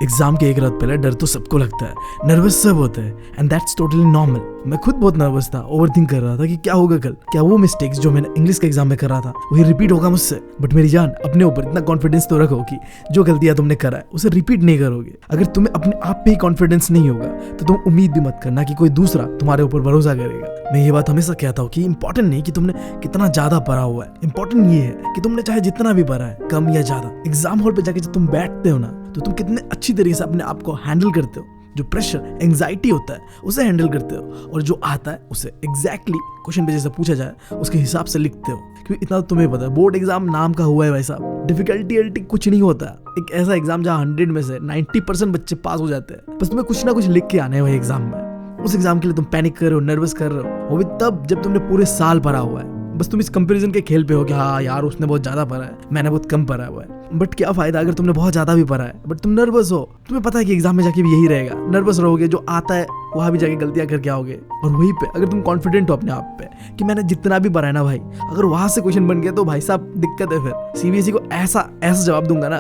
Exam के एक रात पहले डर तो सबको लगता है, नर्वस सब होते हैं एंड दैट्स टोटली नॉर्मल। मैं खुद बहुत नर्वस था, ओवरथिंक कर रहा था कि क्या होगा कल, क्या वो मिस्टेक्स जो मैंने इंग्लिश के एग्जाम में कर रहा था वही रिपीट होगा मुझसे। बट मेरी जान, अपने ऊपर इतना कॉन्फिडेंस तो रखो कि जो गलतियां तुमने करा है उसे रिपीट नहीं करोगे। अगर तुम्हें अपने आप पे ही कॉन्फिडेंस नहीं होगा तो तुम उम्मीद भी मत करना कि कोई दूसरा तुम्हारे ऊपर भरोसा करेगा। मैं ये बात हमेशा कहता हूँ कि इंपॉर्टेंट नहीं कि तुमने कितना ज्यादा पढ़ा हुआ है, इंपॉर्टेंट ये है कि तुमने चाहे जितना भी पढ़ा है, कम या ज्यादा, एग्जाम हॉल पे जाके जब तुम बैठते हो ना तो तुम कितने अच्छी तरीके से अपने आप को हैंडल करते हो। जो प्रेशर, एंजाइटी होता है उसे हैंडल करते हो और जो आता है उसे एग्जैक्टली क्वेश्चन पे जैसे पूछा जाए उसके हिसाब से लिखते हो। क्योंकि इतना तो तुम्हें पता है, बोर्ड एग्जाम नाम का हुआ है भाई साहब, डिफिकल्टी कुछ नहीं होता। एक ऐसा एग्जाम जहाँ 100 में से 90% बच्चे पास हो जाते हैं। बस तुम्हें कुछ ना कुछ लिख के आने हैं वही एग्जाम में। उस एग्जाम के लिए तुम पैनिक कर रहे हो, नर्वस कर रहे हो, वो भी तब जब तुमने पूरे साल पढ़ा हुआ है। बस तुम इस कंपैरिजन के खेल पे हो कि हाँ यार उसने बहुत ज्यादा पढ़ा है, मैंने बहुत कम पढ़ा हुआ है। बट क्या फायदा अगर तुमने बहुत ज्यादा भी पढ़ा है बट तुम नर्वस हो। तुम्हें पता है कि एग्जाम में जाके भी यही रहेगा, नर्वस रहोगे, जो आता है वहां भी जाके गलतियां करके आओगे। और वहीं पे अगर तुम कॉन्फिडेंट हो अपने आप पे कि मैंने जितना भी पढ़ा है ना भाई, अगर वहां से क्वेश्चन बन गया तो भाई साहब दिक्कत है। फिर सीबीएसई को ऐसा जवाब दूंगा ना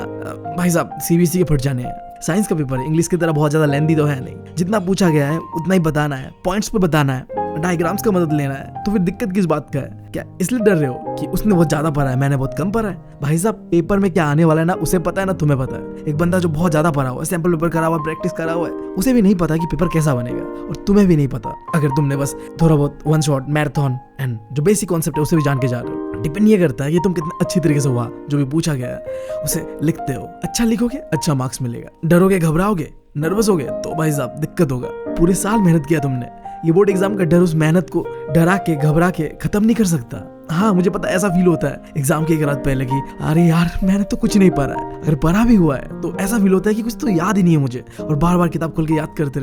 भाई साहब, सीबीएसई के फट जाने हैं। साइंस का पेपर है, इंग्लिश की तरह बहुत ज्यादा लेंथी तो है नहीं, जितना पूछा गया है उतना ही बताना है, पॉइंट्स पे बताना है, डायग्राम्स का मदद लेना है। तो फिर दिक्कत किस बात का है? क्या इसलिए डर रहे हो कि उसने बहुत ज्यादा पढ़ा है, मैंने बहुत कम पढ़ा है? भाई साहब पेपर में क्या आने वाला है ना उसे पता है ना तुम्हें पता है। एक बंदा जो बहुत ज्यादा पढ़ा हुआ है, सैंपल पेपर करा हुआ है, प्रैक्टिस करा हुआ है, उसे भी नहीं पता कि पेपर कैसा बनेगा और तुम्हें भी नहीं पता। अगर तुमने बस थोड़ा बहुत वन शॉट मैराथन एंड जो बेसिक कॉन्सेप्ट है उसे भी जान के जा रहे हो। डिपेंड ये करता है कि तुम कितने अच्छी तरीके से हुआ जो भी पूछा गया है उसे लिखते हो। अच्छा लिखोगे, अच्छा मार्क्स मिलेगा। डरोगे, घबराओगे, नर्वस होगे तो भाई साहब दिक्कत होगा। पूरे साल मेहनत किया तुमने, ये बोर्ड एग्जाम का डर उस मेहनत को डरा के घबरा के खत्म नहीं कर सकता। हाँ मुझे पता ऐसा फील होता है एग्जाम के एक रात पहले कि अरे यार मैंने तो कुछ नहीं पढ़ा है। अगर पढ़ा भी हुआ है तो ऐसा फील होता है कि कुछ तो याद ही नहीं है मुझे, और बार बार किताब खोल के याद करते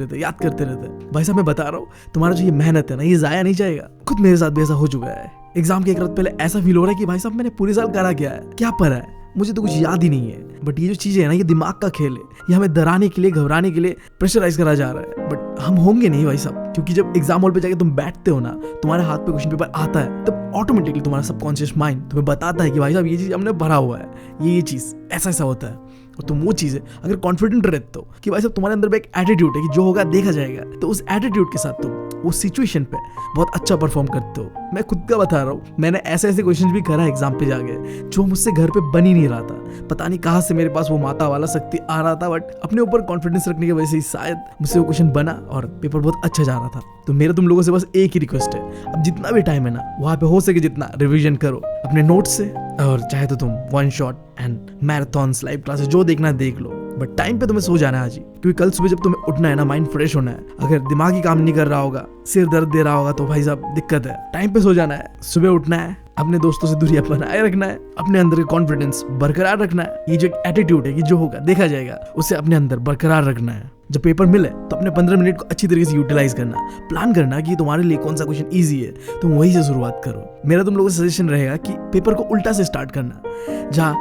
रहते। भाई साहब मैं बता रहा हूँ तुम्हारा जो ये मेहनत है ना ये जाया नहीं जाएगा। खुद मेरे साथ भी ऐसा हो चुका है। एग्जाम के एक रात पहले ऐसा फील हो रहा है कि भाई साहब मैंने पूरे साल करा क्या है, क्या पढ़ा है, मुझे तो कुछ याद ही नहीं है। बट ये जो चीजें है ना ये दिमाग का खेल है, ये हमें डराने के लिए, घबराने के लिए प्रेशराइज करा जा रहा है। बट हम होंगे नहीं भाई साहब, क्योंकि जब एग्जाम हॉल पे जाके तुम बैठते हो ना, तुम्हारे हाथ पे क्वेश्चन पेपर आता है, तब ऑटोमेटिकली तुम्हारा सबकॉन्शियस माइंड तुम्हें बताता है कि भाई साहब ये चीज हमने भरा हुआ है, ये चीज ऐसा होता है। और तुम वो चीज़ है अगर कॉन्फिडेंट रहते हो कि भाई साहब तुम्हारे अंदर पे एक एटीट्यूड है कि जो होगा देखा जाएगा, तो उस एटीट्यूड के साथ तुम उस सिचुएशन पे बहुत अच्छा परफॉर्म करते हो। मैं खुद का बता रहा हूँ, मैंने ऐसे क्वेश्चन भी करा एग्जाम पे जाके जो मुझसे घर पे बन ही नहीं रहा था। पता नहीं कहाँ से मेरे पास वो माता वाला शक्ति आ रहा था, बट अपने ऊपर कॉन्फिडेंस रखने की वजह से शायद मुझसे वो क्वेश्चन बना और पेपर बहुत अच्छा जा रहा था। तो मेरा तुम लोगों से बस एक ही रिक्वेस्ट है, अब जितना भी टाइम है ना वहाँ पे हो सके जितना रिविजन करो अपने नोट्स से, और चाहे तो तुम one shot and marathons, live classes जो देखना है देख लो। बट टाइम पे तुम्हें सो जाना है आज ही, क्योंकि कल सुबह जब तुम्हें उठना है ना, माइंड फ्रेश होना है। अगर दिमाग ही काम नहीं कर रहा होगा, सिर दर्द दे रहा होगा, तो भाई साहब दिक्कत है। टाइम पे सो जाना है, सुबह उठना है, अपने दोस्तों से दूरी बनाए रखना है, अपने अंदर कॉन्फिडेंस बरकरार रखना है। ये जो एटीट्यूड है कि जो होगा देखा जाएगा, उसे अपने अंदर बरकरार रखना है। जब पेपर मिले तो अपने 15 मिनट को अच्छी तरीके से यूटिलाइज करना, प्लान करना कि तुम्हारे लिए कौन सा क्वेश्चन इजी है, तुम वही से शुरुआत करो। मेरा तुम लोगों से सजेशन रहेगा कि पेपर को उल्टा से स्टार्ट करना, जहाँ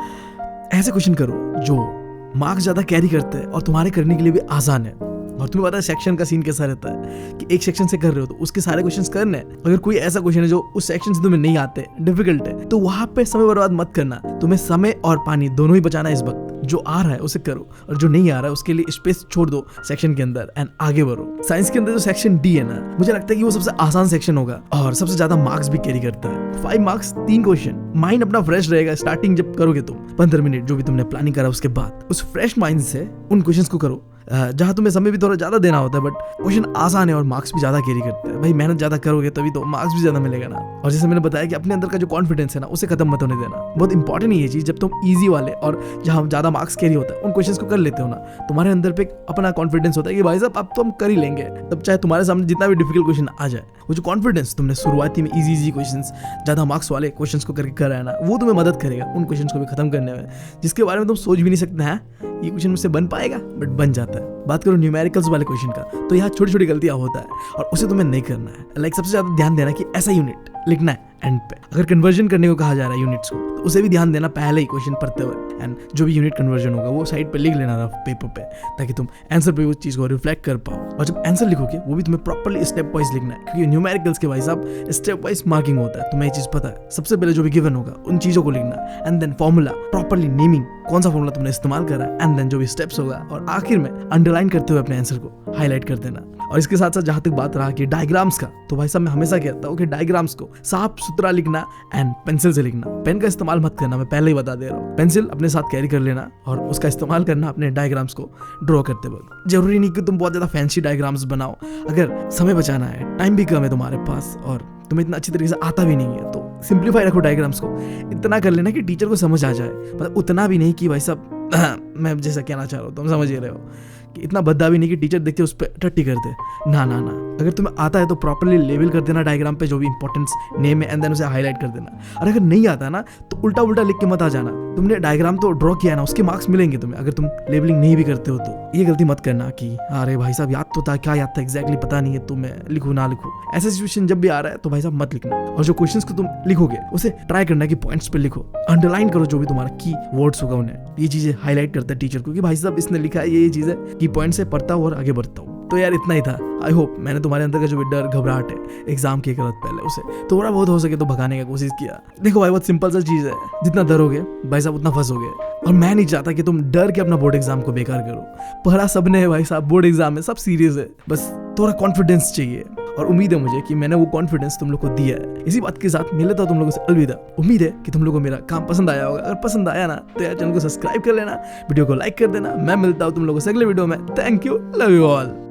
ऐसे क्वेश्चन करो जो मार्क्स ज्यादा कैरी करते हैं और तुम्हारे करने के लिए भी आसान है। और तुम्हें पता है सेक्शन का सीन कैसा रहता है कि एक सेक्शन से कर रहे हो तो उसके सारे क्वेश्चंस करने हैं। अगर कोई ऐसा क्वेश्चन है जो उस सेक्शन से तुम्हें नहीं आते, डिफिकल्ट है, तो वहां पे समय बर्बाद मत करना। तुम्हें समय और पानी दोनों ही बचाना है इस वक्त। जो आ रहा है उसे करो और जो नहीं आ रहा है उसके लिए स्पेस छोड़ दो सेक्शन के अंदर एंड आगे बढ़ो। साइंस के अंदर जो सेक्शन डी है ना, मुझे लगता है कि वो सबसे आसान सेक्शन होगा और सबसे ज्यादा मार्क्स भी कैरी करता है। 5 मार्क्स 3 क्वेश्चन, माइंड अपना फ्रेश रहेगा। स्टार्टिंग जब करोगे तुम 15 मिनट जो भी तुमने प्लानिंग करा, उसके बाद उस फ्रेश माइंड से उन क्वेश्चंस को करो जहां तुम्हें समय भी थोड़ा ज्यादा देना होता है, बट क्वेश्चन आसान है और मार्क्स भी ज्यादा कैरी करता है। भाई मेहनत ज्यादा करोगे तभी तो मार्क्स भी ज्यादा मिलेगा ना। और जैसे मैंने बताया कि अपने अंदर का जो कॉन्फिडेंस है ना उसे खत्म मत होने देना। बहुत इंपॉर्टेंट है ये चीज। जब तुम इजी वाले और जहां ज्यादा मार्क्स कैरी होता है उन क्वेश्चंस को कर लेते हो ना, तुम्हारे अंदर पे अपना कॉन्फिडेंस होता है कि भाई साहब अब तो हम कर ही लेंगे। तब चाहे तुम्हारे सामने जितना भी डिफिकल्ट क्वेश्चन आ जाए, वो जो कॉन्फिडेंस तुमने शुरुआती में इजी क्वेश्चंस, ज्यादा मार्क्स वाले क्वेश्चंस को करके कर रहा है ना, वो तुम्हें मदद करेगा उन क्वेश्चंस को भी खत्म करने में जिसके बारे में तुम सोच भी नहीं सकते हैं ये क्वेश्चन मुझसे बन पाएगा, बट बन जाता है। बात करो न्यूमेरिकल्स वाले क्वेश्चन का, तो यहाँ छोटी छोटी गलतियां होता है और उसे तुम्हें नहीं करना है। लाइक सबसे ज्यादा ध्यान देना कि ऐसा यूनिट लिखना है एंड पे। अगर कन्वर्जन करने को कहा जा रहा है यूनिट्स को, तो उसे भी ध्यान देना पहले ही क्वेश्चन पढ़ते हुए, एंड जो भी यूनिट कन्वर्जन होगा वो साइड पे लिख लेना रफ पेपर पे, ताकि तुम आंसर पे उस चीज को रिफ्लेक्ट कर पाओ। और जब आंसर लिखोगे वो भी तुम्हें प्रॉपर्ली स्टेप वाइज लिखना है, क्योंकि न्यूमेरिकल्स के भाई साहब स्टेप वाइज मार्किंग होता है, तुम्हें ये चीज पता है। सबसे पहले जो भी गिवन होगा उन चीजों को लिखना, and then formula properly naming, कौन सा फॉर्मूला तुमने इस्तेमाल करा है, एंड देन जो भी स्टेप्स होगा, और आखिर में अंडरलाइन करते हुए अपने आंसर को हाईलाइट कर देना। और इसके साथ साथ जहां तक बात रहा कि डायग्राम्स का, तो भाई साहब मैं हमेशा कहता हूँ कि डायग्राम्स को साफ सुथरा लिखना एंड पेंसिल से लिखना। पेन का इस्तेमाल मत करना, मैं पहले ही बता दे रहा हूँ। पेंसिल अपने साथ कैरी कर लेना और उसका इस्तेमाल करना अपने डायग्राम्स को ड्रॉ करते वक्त। जरूरी नहीं कि तुम बहुत ज्यादा फैंसी डायग्राम्स बनाओ, अगर समय बचाना है, टाइम भी कम है तुम्हारे पास और तुम्हें इतना अच्छी तरीके से आता भी नहीं है, तो सिंप्लीफाई रखो डायग्राम्स को। इतना कर लेना कि टीचर को समझ आ जाए, मतलब उतना भी नहीं कि भाई साहब मैं जैसा कहना चाह रहा हूँ तुम समझ ही रहे हो, कि इतना भद्दा भी नहीं कि टीचर देखते उस पर टट्टी कर दे। ना ना ना, अगर तुम्हें आता है तो प्रॉपर्ली लेबल कर देना डायग्राम पे जो भी इंपॉर्टेंस नेम है, एंड देन उसे हाईलाइट कर देना। और अगर नहीं आता ना तो उल्टा उल्टा लिख के मत आ जाना। तुमने डायग्राम तो ड्रॉ किया ना, उसके मार्क्स मिलेंगे तुम्हें अगर तुम लेबलिंग नहीं भी करते हो तो। ये गलती मत करना कि अरे भाई साहब याद तो था, क्या याद था एग्जैक्टली पता नहीं है, तो मैं लिखूं ना लिखूं। ऐसा सिचुएशन जब भी आ रहा है तो भाई साहब मत लिखना। और जो क्वेश्चंस को तुम लिखोगे उसे ट्राई करना कि पॉइंट्स पे लिखो, अंडरलाइन करो जो भी तुम्हारा की वर्ड्स होगा उन्हें। ये चीजें हाईलाइट करता है टीचर को कि भाई साहब इसने लिखा है ये चीज है, की पॉइंट से पढ़ता हूँ और आगे बढ़ता हूँ। तो यार इतना ही था। आई होप मैंने तुम्हारे अंदर का जो भी डर घबराहट है एग्जाम के गलत पहले, उसे थोड़ा बहुत हो सके तो भगाने का कोशिश किया। देखो भाई बहुत सिंपल सा चीज है, जितना डरोगे भाई साहब उतना फंसोगे। और मैं नहीं चाहता कि तुम डर के अपना बोर्ड एग्जाम को बेकार करो। पढ़ा सबने है भाई साहब, बोर्ड एग्जाम में सब सीरियस है, बस थोड़ा कॉन्फिडेंस चाहिए। और उम्मीद है मुझे कि मैंने वो कॉन्फिडेंस तुम लोग को दिया है। इसी बात के साथ मिल लेता हूं तुम लोगों से अलविदा। उम्मीद है कि तुम लोगों को मेरा काम पसंद आया होगा। अगर पसंद आया ना तो यार चैनल को सब्सक्राइब कर लेना, वीडियो को लाइक कर देना। मैं मिलता हूं तुम लोगों से अगले वीडियो में। Thank you, love you all.